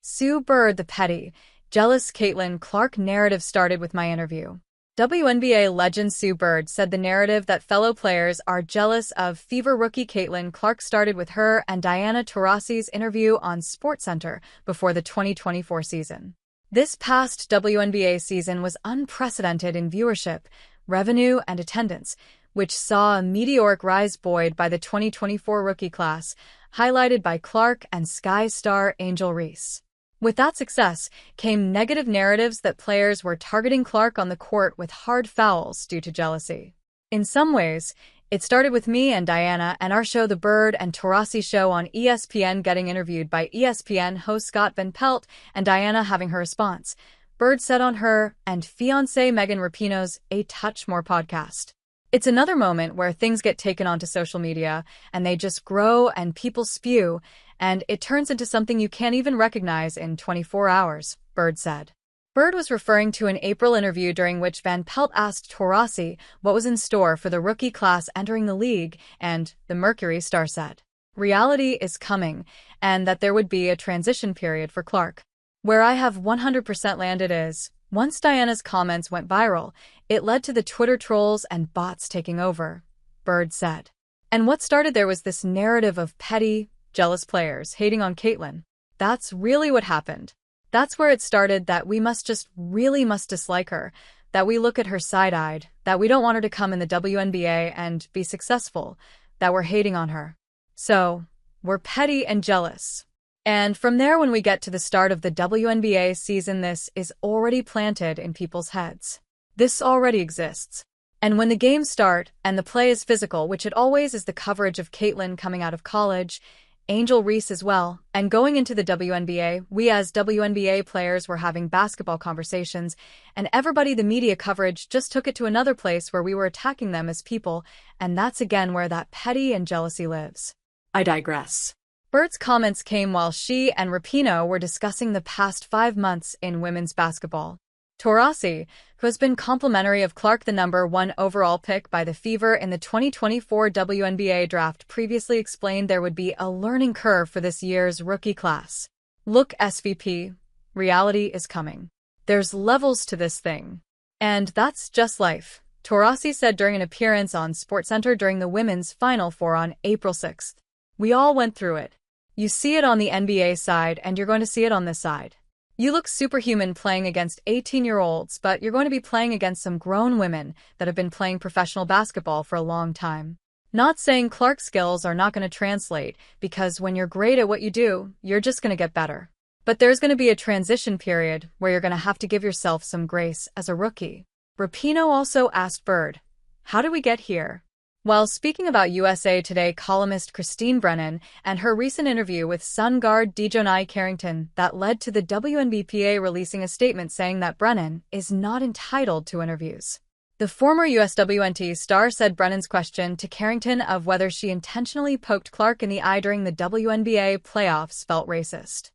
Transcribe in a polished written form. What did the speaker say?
Sue Bird, the petty, jealous Caitlin Clark narrative started with my interview. WNBA legend Sue Bird said the narrative that fellow players are jealous of Fever rookie Caitlin Clark started with her and Diana Taurasi's interview on SportsCenter before the 2024 season. This past WNBA season was unprecedented in viewership, revenue, and attendance, which saw a meteoric rise buoyed by the 2024 rookie class, highlighted by Clark and Sky star Angel Reese. With that success came negative narratives that players were targeting Clark on the court with hard fouls due to jealousy. In some ways, it started with me and Diana and our show The Bird and Taurasi Show on ESPN getting interviewed by ESPN host Scott Van Pelt and Diana having her response. Bird said on her and fiancé Megan Rapinoe's A Touch More podcast. It's another moment where things get taken onto social media and they just grow and people spew, and it turns into something you can't even recognize in 24 hours, Bird said. Bird was referring to an April interview during which Van Pelt asked Taurasi what was in store for the rookie class entering the league, and the Mercury star said, "Reality is coming," and that there would be a transition period for Clark. Where I have 100% landed is, once Diana's comments went viral, it led to the Twitter trolls and bots taking over, Bird said. And what started there was this narrative of petty, jealous players hating on Caitlin. That's really what happened. That's where it started, that we must dislike her, that we look at her side-eyed, that we don't want her to come in the WNBA and be successful, that we're hating on her. So, we're petty and jealous. And from there, when we get to the start of the WNBA season, this is already planted in people's heads. This already exists. And when the games start and the play is physical, which it always is, the coverage of Caitlin coming out of college, Angel Reese as well, and going into the WNBA, we as WNBA players were having basketball conversations, and everybody, the media coverage, just took it to another place where we were attacking them as people, and that's again where that petty and jealousy lives. I digress. Bird's comments came while she and Rapinoe were discussing the past 5 months in women's basketball. Taurasi, who has been complimentary of Clark, the #1 overall pick by the Fever in the 2024 WNBA draft, previously explained there would be a learning curve for this year's rookie class. Look, SVP, reality is coming. There's levels to this thing. And that's just life, Taurasi said during an appearance on SportsCenter during the Women's Final Four on April 6th. We all went through it. You see it on the NBA side, and you're going to see it on this side. You look superhuman playing against 18-year-olds, but you're going to be playing against some grown women that have been playing professional basketball for a long time. Not saying Clark's skills are not going to translate, because when you're great at what you do, you're just going to get better. But there's going to be a transition period where you're going to have to give yourself some grace as a rookie. Rapinoe also asked Bird, "How did we get here?" While speaking about USA Today columnist Christine Brennan and her recent interview with Sun guard Dejounte Carrington that led to the WNBPA releasing a statement saying that Brennan is not entitled to interviews. The former USWNT star said Brennan's question to Carrington of whether she intentionally poked Clark in the eye during the WNBA playoffs felt racist.